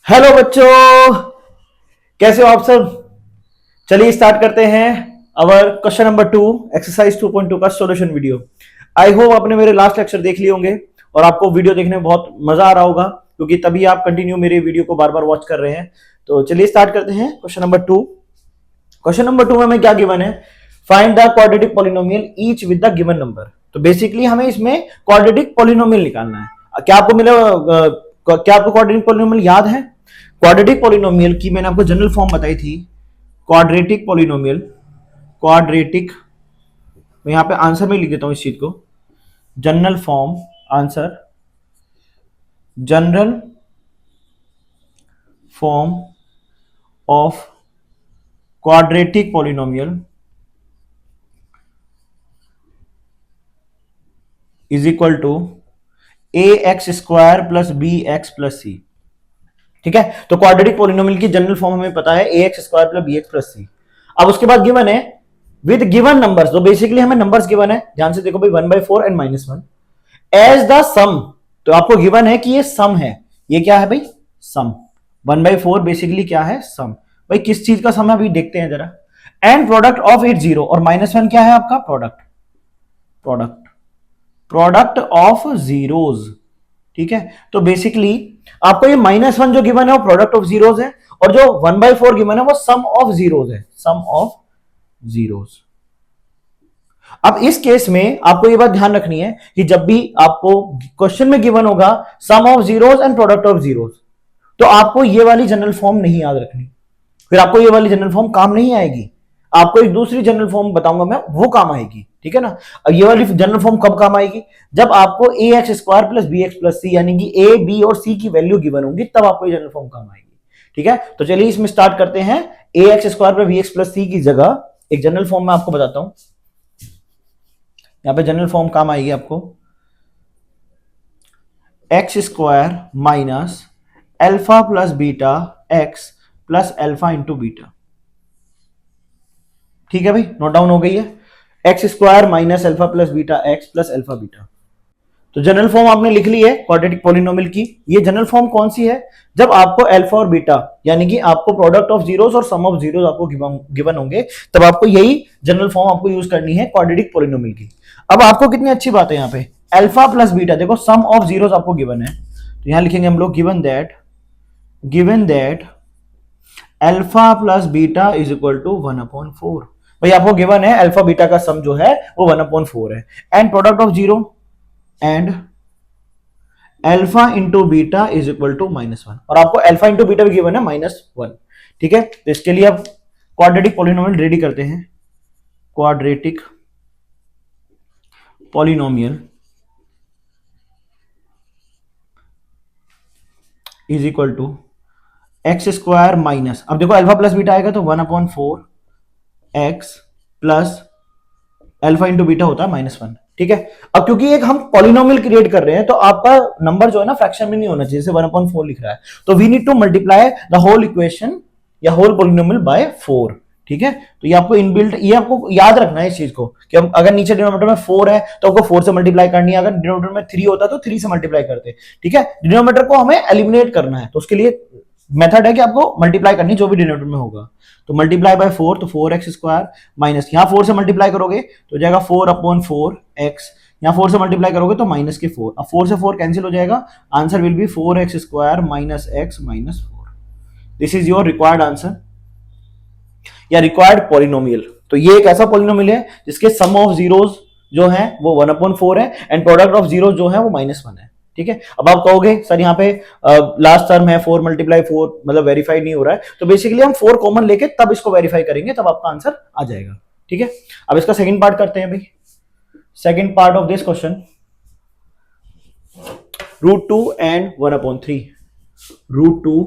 Hello बच्चों, कैसे हो आप सब। चलिए स्टार्ट करते हैं अवर क्वेश्चन नंबर 2 एक्सरसाइज 2.2 का सॉल्यूशन वीडियो। आई होप आपने मेरे लास्ट लेक्चर देख लिए होंगे और आपको वीडियो देखने में बहुत मजा आ रहा होगा, क्योंकि तभी आप कंटिन्यू मेरे वीडियो को बार बार वॉच कर रहे हैं। तो चलिए स्टार्ट करते हैं क्वेश्चन नंबर 2। क्वेश्चन नंबर 2 में हमें क्या गिवन है, find the quadratic polynomial each with the given number. तो बेसिकली हमें इसमें क्वाड्रेटिक पॉलिनोमियल निकालना है। क्या आपको मिला, क्या आपको क्वाड्रेटिक पॉलिनोमियल याद है? क्वाड्रेटिक पॉलिनोमियल की मैंने आपको जनरल फॉर्म बताई थी। क्वाड्रेटिक पॉलिनोमियल, क्वाड्रेटिक, मैं यहां पे आंसर में लिख देता हूं इस चीज को। General form, answer, general form of quadratic polynomial is equal to a x square plus b x plus c. ठीक है, तो क्वाड्रेटिक पॉलिनोमियल की जनरल फॉर्म हमें पता है a x square plus b x plus c. अब उसके बाद गिवन है विद गिवन नंबर्स, तो बेसिकली हमें नंबर्स गिवन है, ध्यान से देखो भाई, 1/4 एंड -1 एज द सम। तो आपको गिवन है कि ये सम है। ये क्या है भाई? सम। 1/4 बेसिकली क्या है? सम। भाई किस चीज का सम है अभी देखते हैं जरा। एंड प्रोडक्ट ऑफ इट 0 और -1 क्या है आपका? Product, product, product of zeros. ठीक है, तो बेसिकली आपको ये -1 जो गिवन है वो प्रोडक्ट ऑफ जीरोज है, और जो 1/4 गिवन है वो सम ऑफ जीरोज है, सम ऑफ जीरोज। अब इस केस में आपको ये बात ध्यान रखनी है कि जब भी आपको क्वेश्चन में गिवन होगा sum of zeros and product of zeros, तो आपको ये वाली जनरल फॉर्म नहीं याद रखनी, फिर आपको ये वाली जनरल फॉर्म काम नहीं आएगी। आपको एक दूसरी जनरल फॉर्म बताऊंगा मैं, वो काम आएगी। ठीक है ना। अब ये वाली जनरल फॉर्म कब काम आएगी? जब आपको a x square plus b x plus c, यानी कि ए बी और सी की वैल्यू गिवन होंगी, तब आपको ये जनरल फॉर्म काम आएगी। ठीक है, तो चलिए इसमें स्टार्ट करते हैं। A x square plus b x plus c की जगह एक जनरल फॉर्म में आपको बताता हूं। यहां पे जनरल फॉर्म काम आएगी आपको, x square minus alpha plus beta x plus alpha into beta. ठीक है भाई, नोट डाउन हो गई है। X square minus alpha plus beta x plus alpha beta. तो जनरल फॉर्म आपने लिख ली है क्वाड्रेटिक पॉलिनोमियल की। ये जनरल फॉर्म कौन सी है? जब आपको अल्फा और बीटा, यानी कि आपको प्रोडक्ट ऑफ जीरोस और सम ऑफ जीरोस आपको गिवन होंगे, तब आपको यही जनरल फॉर्म आपको यूज करनी है क्वाड्रेटिक पॉलिनोमियल की। अब आपको कितनी अच्छी बात है यहाँ पे, अल्फा प्लस बीटा, देखो सम ऑफ जीरोस आपको गिवन है, तो यहां लिखेंगे हम लोग given that alpha plus beta is equal to 1/4। भाई आपको गिवन है अल्फा बीटा का सम जो है वो 1/4 है, and product of zero and alpha into beta is equal to -1, और आपको अल्फा इंटू बीटा भी गिवन है -1। ठीक है, तो इसके लिए अब क्वाड्रेटिक पॉलिनोमियल रेडी करते हैं। Quadratic polynomial is equal to x square minus, अब देखो अल्फा प्लस बीटा आएगा तो 1/4 x plus alpha into beta होता है -1। ठीक है, अब क्योंकि एक हम पॉलिनोमियल क्रिएट कर रहे हैं, तो आपका नंबर जो है ना फ्रैक्शन में नहीं होना चाहिए, जैसे 1/4 लिख रहा है, तो we need to multiply the whole equation या होल पॉलिनोमियल बाय 4। ठीक है, तो ये आपको इनबिल्ट, ये आपको याद रखना है इस चीज को कि हम अगर नीचे डिनोमिनेटर में 4 है तो आपको 4 से मल्टीप्लाई करनी है, अगर डिनोमिनेटर में 3 होता तो 3 से मल्टीप्लाई करते। ठीक है, डिनोमिनेटर को हमें एलिमिनेट करना है, तो उसके लिए मेथड है कि आपको मल्टीप्लाई करनी जो भी डिनोमिनेटर में होगा, तो मल्टीप्लाई बाय 4, तो 4x स्क्वायर माइनस, यहां 4 से मल्टीप्लाई करोगे तो जाएगा 4/4 x, यहां 4 से मल्टीप्लाई करोगे तो -4। अब 4 से 4 कैंसिल हो जाएगा, answer will be 4x square minus x minus 4। This is your required answer या रिक्वायर्ड पॉलिनोमियल। तो ये एक ऐसा पॉलिनोमियल है जिसके सम ऑफ जीरोज जो है वो 1/4 है, एंड प्रोडक्ट ऑफ जीरो जो है वो -1 है। ठीक है, अब आप कहोगे सर यहाँ पे लास्ट टर्म है 4 × 4, मतलब वेरीफाई नहीं हो रहा है, तो बेसिकली हम 4 कॉमन लेके तब इसको वेरीफाई करेंगे, तब आपका आंसर आ जाएगा। ठीक है, अब इसका सेकंड पार्ट करते हैं भाई। Second part of this question, √2 and 1/3, √2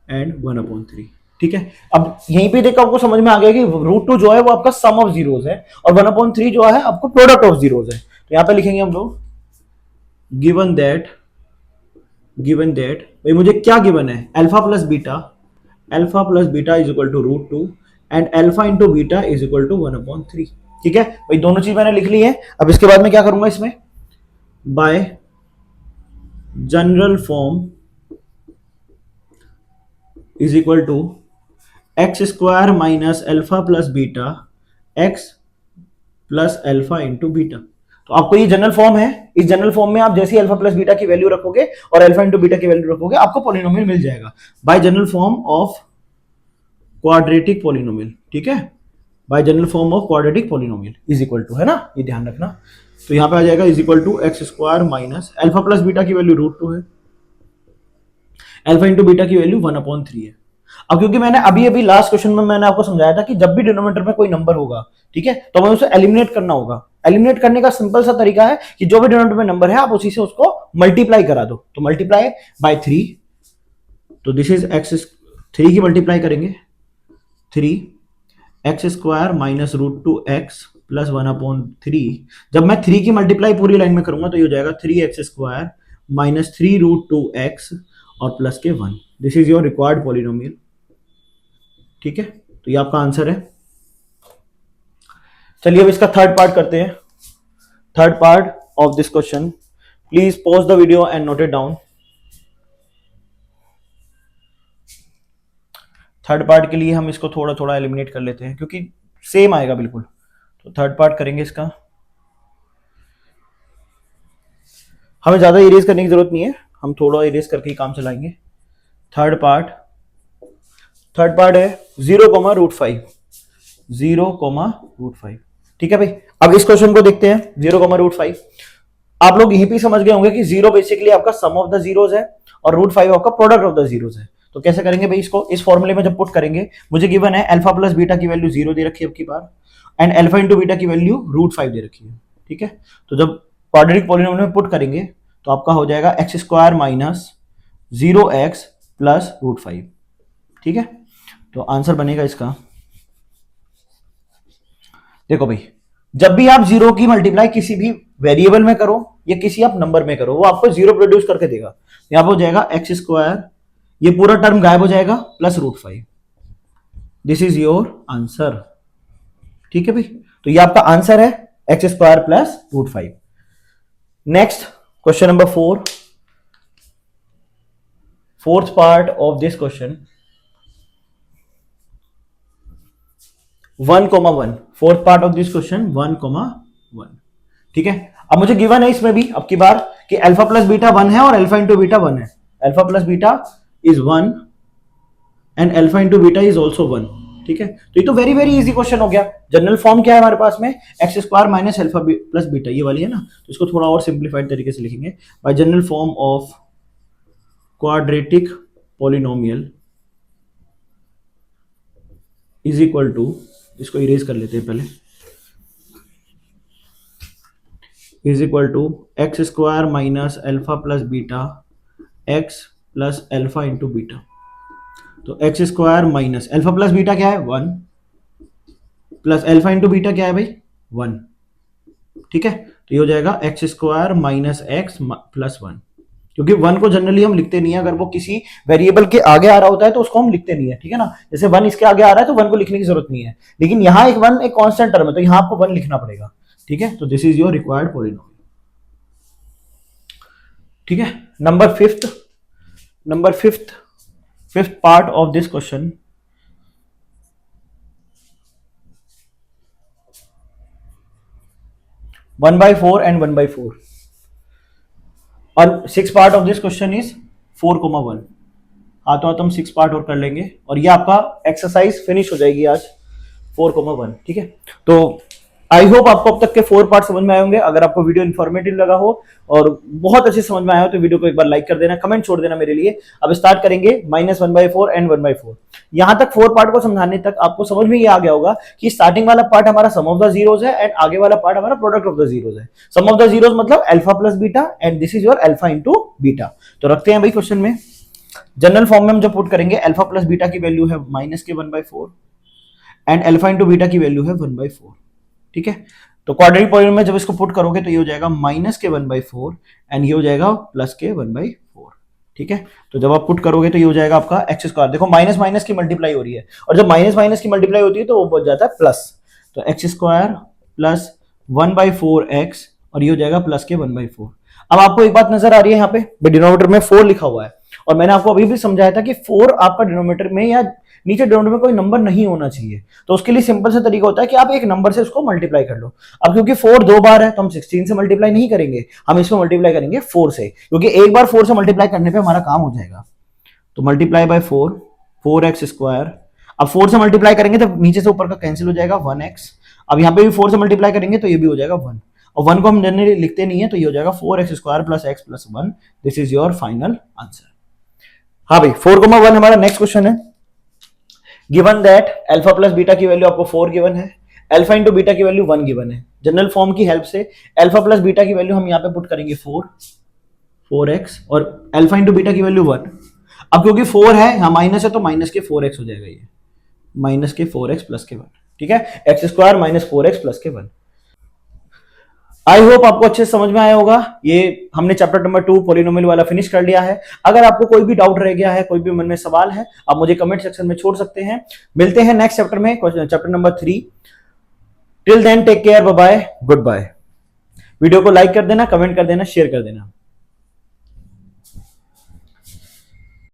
and 1/3। ठीक है, अब यहीं पे देखो आपको समझ में आ गया कि √2 जो है वो आपका सम ऑफ जीरोज है, और 1/3 जो है आपको प्रोडक्ट ऑफ जीरोज है। तो यहां पे लिखेंगे हम लोग गिवन दैट भाई मुझे क्या गिवन है, alpha plus beta is equal to √2 and alpha into beta is equal to 1/3। ठीक है भाई, दोनों चीज मैंने लिख ली है। अब इसके बाद में क्या करूंगा, इसमें by general form is equal to x square minus alpha plus beta x plus alpha into beta. तो आपको ये जनरल फॉर्म है, इस जनरल फॉर्म में आप जैसे अल्फा प्लस बीटा की वैल्यू रखोगे और अल्फा इंटू बीटा की वैल्यू रखोगे आपको पॉलिनोमियल मिल जाएगा by general form of quadratic polynomial. ठीक है, by general form of quadratic polynomial is equal to, है ना, ये ध्यान रखना। तो यहां पे आ जाएगा is equal to x square minus alpha plus beta की वैल्यू √2 है, अल्फा इंटू बीटा की वैल्यू 1/3 है। अब क्योंकि मैंने अभी अभी लास्ट क्वेश्चन में मैंने आपको समझाया था कि जब भी डिनोमिनेटर में कोई नंबर होगा, ठीक है, तो हमें उसे एलिमिनेट करना होगा। एलिमिनेट करने का सिंपल सा तरीका है कि जो भी डिनोमिनेटर में नंबर है आप उसी से उसको मल्टीप्लाई करा दो। तो मल्टीप्लाई बाय 3, तो दिस इज एक्स, 3 की मल्टीप्लाई करेंगे 3 x square minus √2x plus 1/3। जब मैं 3 की मल्टीप्लाई पूरी लाइन में करूंगा तो ये हो जाएगा 3x स्क्वायर माइनस 3√2x और प्लस के 1। This is your required polynomial. ठीक है, तो ये आपका आंसर है। चलिए अब इसका थर्ड पार्ट करते हैं। Third part of this question, please pause the video and note it down. Third part के लिए हम इसको थोड़ा थोड़ा एलिमिनेट कर लेते हैं क्योंकि सेम आएगा बिल्कुल। तो थर्ड पार्ट करेंगे इसका, हमें ज्यादा इरेज करने की जरूरत नहीं है, हम थोड़ा इरेज करके ही काम चलाएंगे। थर्ड पार्ट है 0,√5, 0,√5। ठीक है भाई, अब इस क्वेश्चन को देखते हैं 0,√5। आप लोग यहीं पे समझ गए होंगे कि 0 बेसिकली आपका सम ऑफ द जीरोज है और √5 आपका प्रोडक्ट ऑफ द जीरोज है। तो कैसे करेंगे भाई इसको, इस फॉर्मूले में जब पुट करेंगे, मुझे गिवन है अल्फा प्लस बीटा की वैल्यू 0 दे रखी है अब की बार, एंड अल्फा इंटू बीटा की वैल्यू √5 दे रखी है। ठीक है, तो जब क्वाड्रेटिक पॉलिनोमियल में पुट करेंगे तो आपका हो जाएगा x square minus 0x plus √5। ठीक है, तो आंसर बनेगा इसका, देखो भाई, जब भी आप 0 की मल्टीप्लाई किसी भी वेरिएबल में करो या किसी आप नंबर में करो वो आपको 0 प्रोड्यूस करके देगा। यहां पर हो जाएगा एक्स स्क्वायर, ये पूरा टर्म गायब हो जाएगा, plus √5। This is your answer. ठीक है भाई, तो ये आपका आंसर है x square plus √5। Next question number 4, fourth part of this question 1,1, fourth part of this question 1,1। ठीक है, अब मुझे गिवन है इसमें भी अब की बार कि अल्फा प्लस बीटा 1 है और अल्फा इंटू बीटा 1 है। Alpha plus beta is 1 and alpha into beta is also 1। ठीक है, तो ये तो वेरी वेरी इजी क्वेश्चन हो गया। जनरल फॉर्म क्या है हमारे पास में, x square minus alpha plus beta, ये वाली है ना। तो इसको थोड़ा और सिंप्लीफाइड तरीके से लिखेंगे, by general form of quadratic polynomial is equal to, इसको इरेज कर लेते हैं पहले, is equal to x square minus alpha plus beta x plus alpha into beta. तो x square minus alpha plus beta क्या है 1, प्लस अल्फा इंटू बीटा क्या है भाई 1। ठीक है, तो ये हो जाएगा x square minus x plus 1, क्योंकि 1 को जनरली हम लिखते नहीं है, अगर वो किसी वेरिएबल के आगे आ रहा होता है तो उसको हम लिखते नहीं है। ठीक है ना, जैसे 1 इसके आगे आ रहा है तो 1 को लिखने की जरूरत नहीं है, लेकिन यहाँ एक 1 एक कांस्टेंट टर्म है तो यहाँ आपको 1 लिखना पड़ेगा। ठीक है, तो this is your required polynomial. ठीक है, number fifth part of this question, one by 4 and 1/4 और 6 part of this question is 4,1। हाथों हाथ हम 6 पार्ट और कर लेंगे और ये आपका एक्सरसाइज फिनिश हो जाएगी आज 4,1। ठीक है, तो आई होप आपको अब तक के 4 पार्ट समझ में आए होंगे। अगर आपको वीडियो इन्फॉर्मेटिव लगा हो और बहुत अच्छे समझ में आया हो तो वीडियो को एक बार लाइक कर देना, कमेंट छोड़ देना मेरे लिए। अब स्टार्ट करेंगे -1/4 एंड 1/4। यहां तक 4 पार्ट को समझाने तक आपको समझ में ये आ गया होगा कि स्टार्टिंग वाला पार्ट हमारा सम ऑफ द जीरोज है एंड आगे वाला पार्ट हमारा प्रोडक्ट ऑफ द जीरोज है। सम ऑफ द जीरोज मतलब alpha plus beta and this is your alpha into beta. तो रखते हैं भाई क्वेश्चन में, जनरल फॉर्म में हम जब पुट करेंगे अल्फा प्लस बीटा की वैल्यू है -1/4 एंड अल्फा इंटू बीटा की वैल्यू है 1/4। ठीक है, तो क्वाड्रेटिक पॉलिनोमियल में जब इसको पुट करोगे तो ये हो जाएगा -1/4 एंड ये हो जाएगा +1/4। ठीक है, तो जब आप पुट करोगे तो ये हो जाएगा आपका एक्स स्क्वायर। देखो माइनस माइनस की मल्टीप्लाई हो रही है और जब माइनस माइनस की मल्टीप्लाई होती है तो वो बच जाता है प्लस। तो एक्स स्क्वायर प्लस 1/4x और ये हो जाएगा +1/4। अब आपको एक बात नजर आ रही है यहाँ पे डिनोमिनेटर में 4 लिखा हुआ है और मैंने आपको अभी भी समझाया था कि 4 आपका डिनोमिनेटर में या नीचे डिनोमिनेटर में कोई नंबर नहीं होना चाहिए। तो उसके लिए सिंपल सा तरीका होता है कि आप एक नंबर से उसको मल्टीप्लाई कर लो। अब क्योंकि 4 दो बार है तो हम 16 से मल्टीप्लाई नहीं करेंगे, हम इसको मल्टीप्लाई करेंगे 4 से, क्योंकि एक बार 4 से मल्टीप्लाई करने पे हमारा काम हो जाएगा। तो मल्टीप्लाई बाय 4, 4x स्क्वायर। अब 4 से मल्टीप्लाई करेंगे तो नीचे से ऊपर का कैंसिल हो जाएगा 1x। अब यहाँ पे भी 4 से मल्टीप्लाई करेंगे तो ये भी हो जाएगा 1, और 1 को हम जनरली लिखते नहीं है तो ये हो जाएगा 4x square plus x plus 1। This is your final answer. हाँ भाई 4,1 हमारा नेक्स्ट क्वेश्चन है। Given that alpha plus beta की वैल्यू आपको 4 गिवन है, अल्फा इंटू बीटा की वैल्यू 1 गिवन है। जनरल फॉर्म की हेल्प से अल्फा प्लस बीटा की वैल्यू हम यहाँ पे पुट करेंगे 4x और अल्फा इंटू बीटा की वैल्यू 1। अब क्योंकि 4 है यहाँ माइनस है तो माइनस के 4x हो जाएगा, ये माइनस के 4x प्लस के 1। ठीक है, x square minus 4x plus के 1। आई होप आपको अच्छे से समझ में आया होगा। ये हमने चैप्टर नंबर 2 पॉलिनोमियल वाला फिनिश कर लिया है। अगर आपको कोई भी डाउट रह गया है, कोई भी मन में सवाल है, आप मुझे कमेंट सेक्शन में छोड़ सकते हैं। मिलते हैं नेक्स्ट चैप्टर में, chapter number 3। Till then take care, bye bye, goodbye. Video को लाइक कर देना, कमेंट कर देना, शेयर कर देना।